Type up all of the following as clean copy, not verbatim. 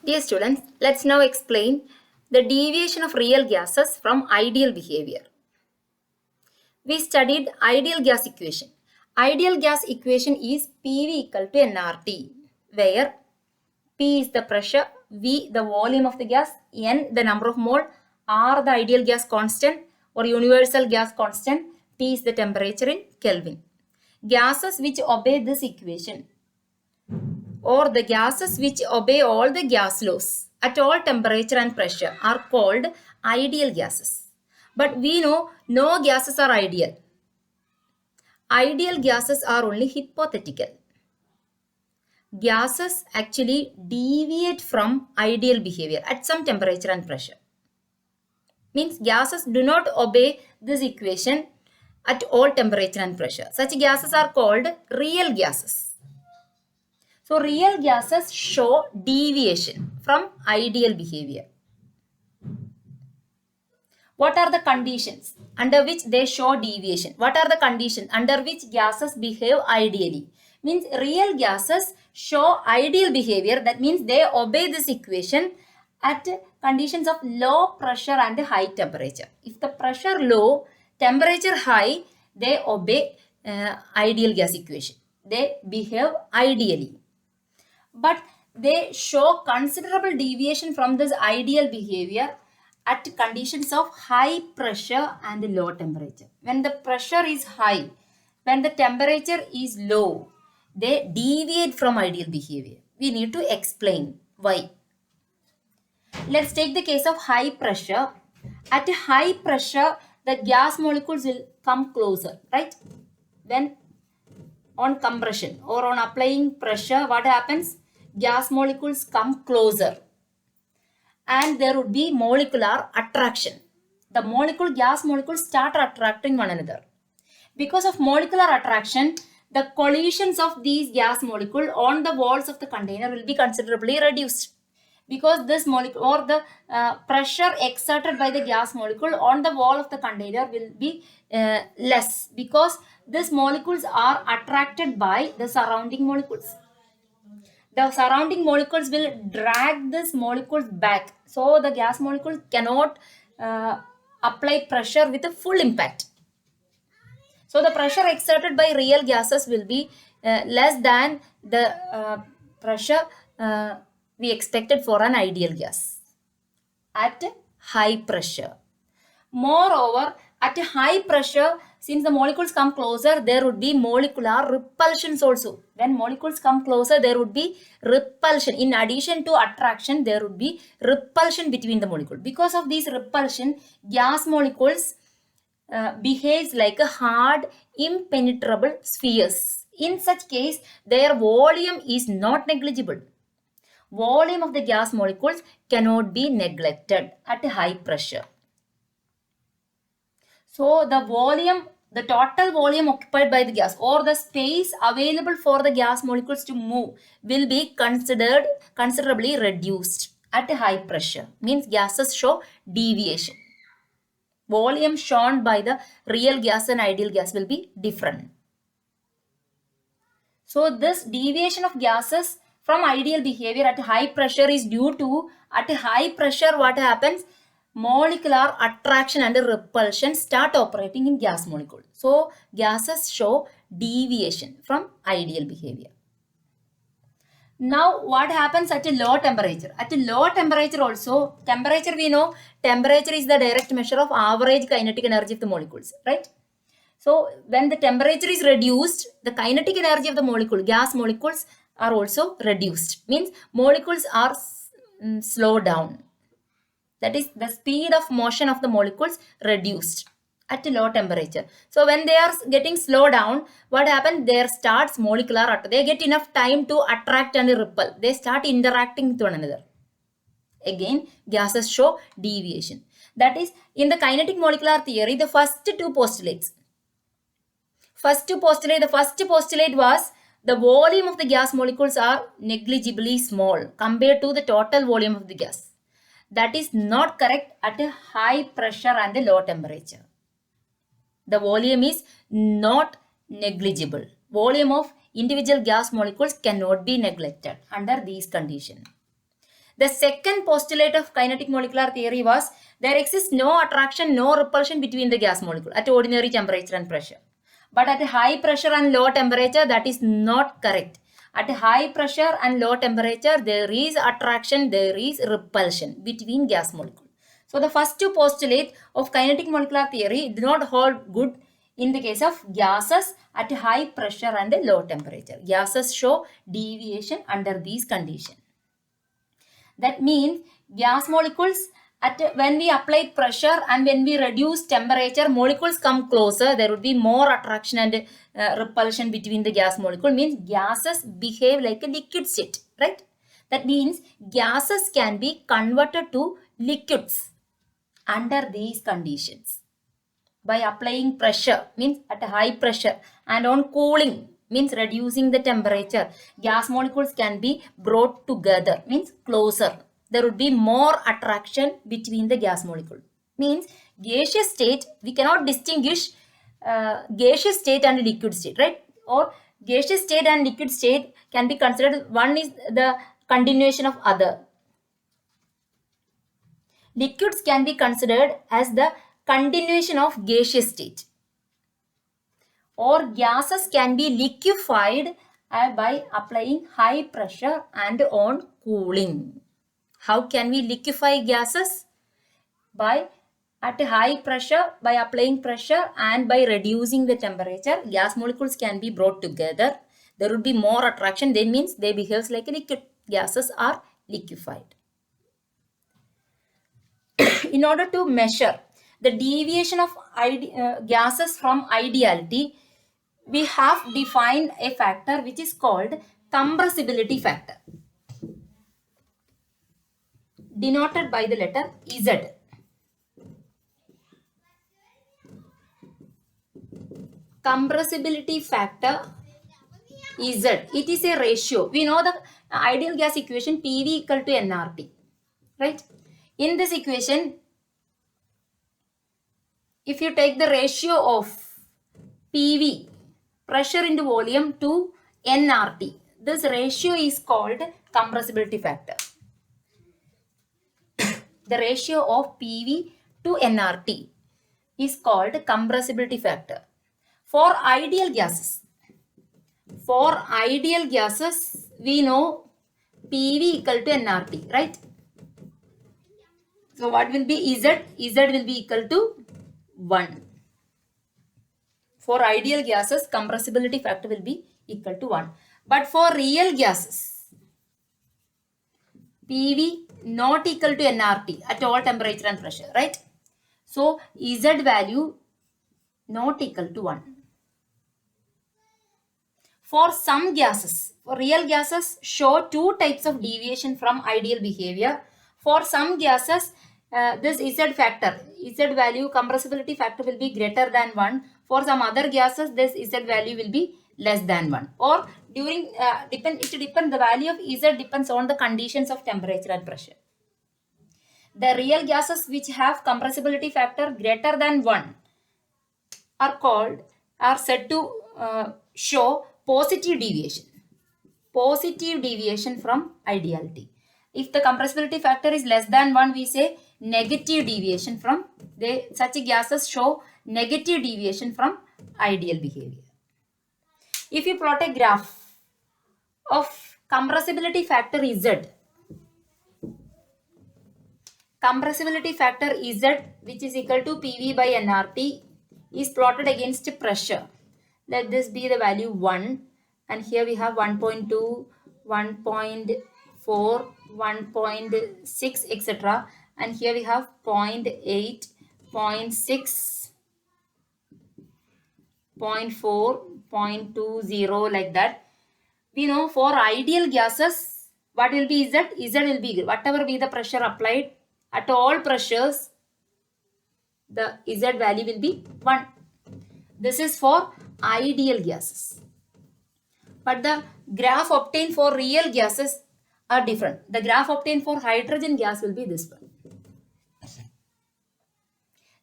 Dear students, let's now explain the deviation of real gases from ideal behavior. We studied ideal gas equation. Ideal gas equation is PV equal to nRT, where P is the pressure, V the volume of the gas, N the number of mole, R the ideal gas constant or universal gas constant, T is the temperature in Kelvin. Gases which obey this equation or the gases which obey all the gas laws at all temperature and pressure are called ideal gases. But we know no gases are ideal. Ideal gases are only hypothetical. Gases actually deviate from ideal behavior at some temperature and pressure. Means gases do not obey this equation at all temperature and pressure. Such gases are called real gases. So real gases show deviation from ideal behavior. What are the conditions under which they show deviation? What are the conditions under which gases behave ideally? Means real gases show ideal behavior. That means they obey this equation at conditions of low pressure and high temperature. If the pressure low, temperature high, they obey ideal gas equation. They behave ideally. But they show considerable deviation from this ideal behavior at conditions of high pressure and low temperature. When the pressure is high, when the temperature is low, they deviate from ideal behavior. We need to explain why. Let's take the case of high pressure. At high pressure, the gas molecules will come closer, right? When on compression or on applying pressure, what happens? Gas molecules come closer and there would be molecular attraction. The gas molecules start attracting one another. Because of molecular attraction, the collisions of these gas molecules on the walls of the container will be considerably reduced. Because this molecule or the pressure exerted by the gas molecule on the wall of the container will be less, because these molecules are attracted by the surrounding molecules. The surrounding molecules will drag these molecules back. So the gas molecule cannot apply pressure with a full impact. So the pressure exerted by real gases will be less than the pressure we expected for an ideal gas at high pressure. Moreover, at high pressure, since the molecules come closer, there would be molecular repulsions also. When molecules come closer, there would be repulsion. In addition to attraction, there would be repulsion between the molecules. Because of this repulsion, gas molecules behaves like a hard, impenetrable spheres. In such case, their volume is not negligible. Volume of the gas molecules cannot be neglected at high pressure. So the total volume occupied by the gas or the space available for the gas molecules to move will be considerably reduced at a high pressure. Means gases show deviation. Volume shown by the real gas and ideal gas will be different. So this deviation of gases from ideal behavior at high pressure is due to, at high pressure what happens? Molecular attraction and repulsion start operating in gas molecule. So gases show deviation from ideal behavior. Now what happens at a low temperature? At a low temperature also, temperature we know, temperature is the direct measure of average kinetic energy of the molecules, right? So when the temperature is reduced, the kinetic energy of the molecule, gas molecules are also reduced. Means molecules are slowed down. That is, the speed of motion of the molecules reduced at a low temperature. So when they are getting slowed down, what happens? There starts molecular, they get enough time to attract and repel. They start interacting with one another. Again, gases show deviation. That is, in the kinetic molecular theory, the first two postulates. The first postulate was the volume of the gas molecules are negligibly small compared to the total volume of the gas. That is not correct at a high pressure and a low temperature. The volume is not negligible. Volume of individual gas molecules cannot be neglected under these conditions. The second postulate of kinetic molecular theory was there exists no attraction, no repulsion between the gas molecule at ordinary temperature and pressure. But at high pressure and low temperature, that is not correct. At high pressure and low temperature, there is attraction, there is repulsion between gas molecules. So the first two postulates of kinetic molecular theory do not hold good in the case of gases at high pressure and low temperature. Gases show deviation under these conditions. That means gas molecules when we apply pressure and when we reduce temperature, molecules come closer. There would be more attraction and repulsion between the gas molecule. Means gases behave like a liquid state, right? That means gases can be converted to liquids under these conditions by applying pressure, means at a high pressure, and on cooling, means reducing the temperature. Gas molecules can be brought together, means closer. There would be more attraction between the gas molecule. Means gaseous state, we cannot distinguish gaseous state and liquid state, right? Or gaseous state and liquid state can be considered, one is the continuation of other. Liquids can be considered as the continuation of gaseous state, or gases can be liquefied by applying high pressure and on cooling. How can we liquefy gases? By at a high pressure, by applying pressure and by reducing the temperature, gas molecules can be brought together. There would be more attraction. That means they behave like a liquid. Gases are liquefied. In order to measure the deviation of gases from ideality, we have defined a factor which is called compressibility factor, denoted by the letter Z. Compressibility factor Z. It is a ratio. We know the ideal gas equation PV equal to nRT, right? In this equation, if you take the ratio of PV, pressure into volume, to nRT, this ratio is called compressibility factor. The ratio of PV to nRT is called compressibility factor. For ideal gases, we know PV equal to nRT, right? So what will be Z? Z will be equal to 1. For ideal gases, compressibility factor will be equal to 1. But for real gases, PV not equal to nRT at all temperature and pressure, right? So Z value not equal to 1. For some gases, for real gases show two types of deviation from ideal behavior. For some gases, this Z factor, Z value, compressibility factor will be greater than 1. For some other gases, this Z value will be less than 1. Or during, the value of Z depends on the conditions of temperature and pressure. The real gases which have compressibility factor greater than 1 are said to show positive deviation from ideality. If the compressibility factor is less than 1, we say negative deviation from, such gases show negative deviation from ideal behavior. If you plot a graph of compressibility factor Z, which is equal to PV by nRT, is plotted against pressure. Let this be the value 1, and here we have 1.2, 1.4, 1.6, etc. And here we have 0.8, 0.6, 0.4, 0.20, like that. We know for ideal gases, what will be Z? Z will be, whatever be the pressure applied, at all pressures, the Z value will be 1. This is for ideal gases. But the graph obtained for real gases are different. The graph obtained for hydrogen gas will be this one.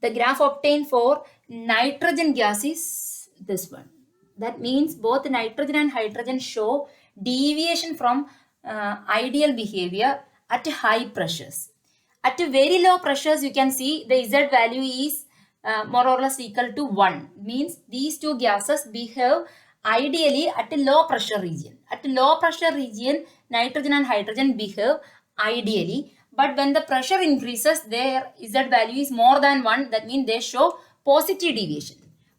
The graph obtained for nitrogen gas is this one. That means both nitrogen and hydrogen show deviation from ideal behavior at high pressures. At very low pressures, you can see the Z value is more or less equal to 1. Means these two gases behave ideally at a low pressure region. At a low pressure region, nitrogen and hydrogen behave ideally. But when the pressure increases, their Z value is more than 1. That means they show positive deviation.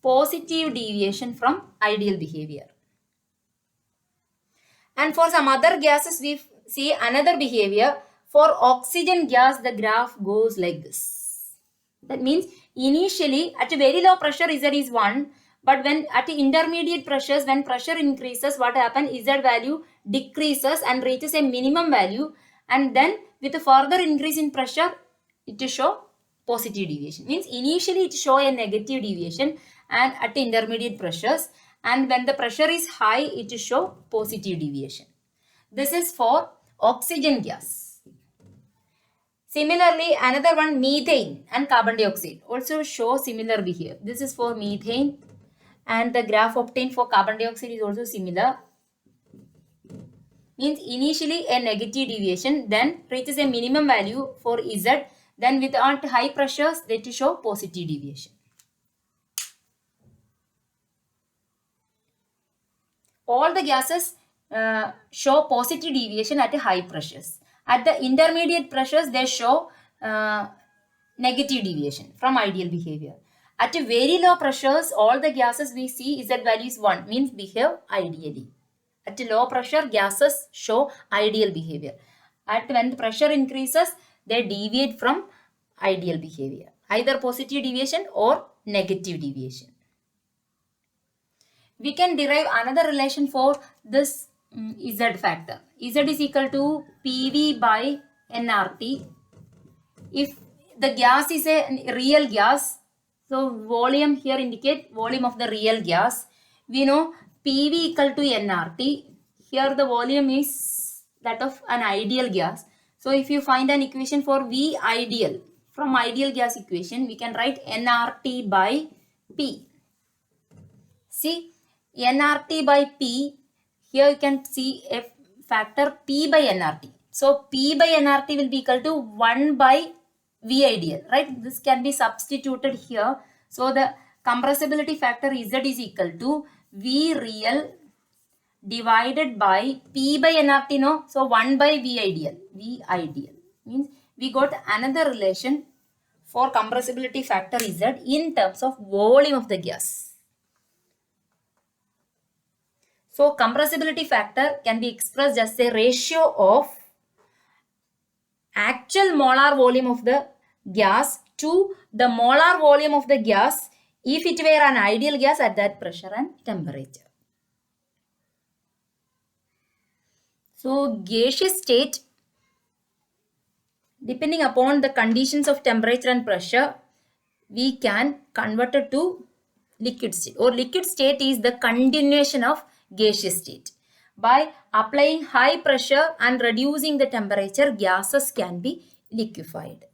Positive deviation from ideal behavior. And for some other gases, we see another behavior. For oxygen gas, the graph goes like this. That means initially at a very low pressure, Z is 1. But when at intermediate pressures, when pressure increases, what happens? Z value decreases and reaches a minimum value. And then with a further increase in pressure, it will show positive deviation. Means initially it show a negative deviation and at intermediate pressures. And when the pressure is high, it will show positive deviation. This is for oxygen gas. Similarly, another one, methane and carbon dioxide also show similar behavior. This is for methane and the graph obtained for carbon dioxide is also similar. Means initially a negative deviation, then reaches a minimum value for Z, then with high pressures, they to show positive deviation. All the gases show positive deviation at high pressures. At the intermediate pressures, they show negative deviation from ideal behavior. At very low pressures, all the gases we see Z value is 1, means behave ideally. At low pressure, gases show ideal behavior. At when the pressure increases, they deviate from ideal behavior, either positive deviation or negative deviation. We can derive another relation for this Z factor. Z is equal to PV by nRT. If the gas is a real gas, so volume here indicate volume of the real gas. We know PV equal to nRT. Here the volume is that of an ideal gas. So if you find an equation for V ideal, from ideal gas equation, we can write nRT by P. See, nRT by P, here you can see a factor P by nRT. So P by nRT will be equal to 1 by V ideal, right? This can be substituted here. So the compressibility factor Z is equal to V real divided by P by nRT, no? So 1 by V ideal. V ideal means we got another relation for compressibility factor Z in terms of volume of the gas. So compressibility factor can be expressed as a ratio of actual molar volume of the gas to the molar volume of the gas if it were an ideal gas at that pressure and temperature. So gaseous state, depending upon the conditions of temperature and pressure, we can convert it to liquid state, or liquid state is the continuation of gaseous state. By applying high pressure and reducing the temperature, gases can be liquefied.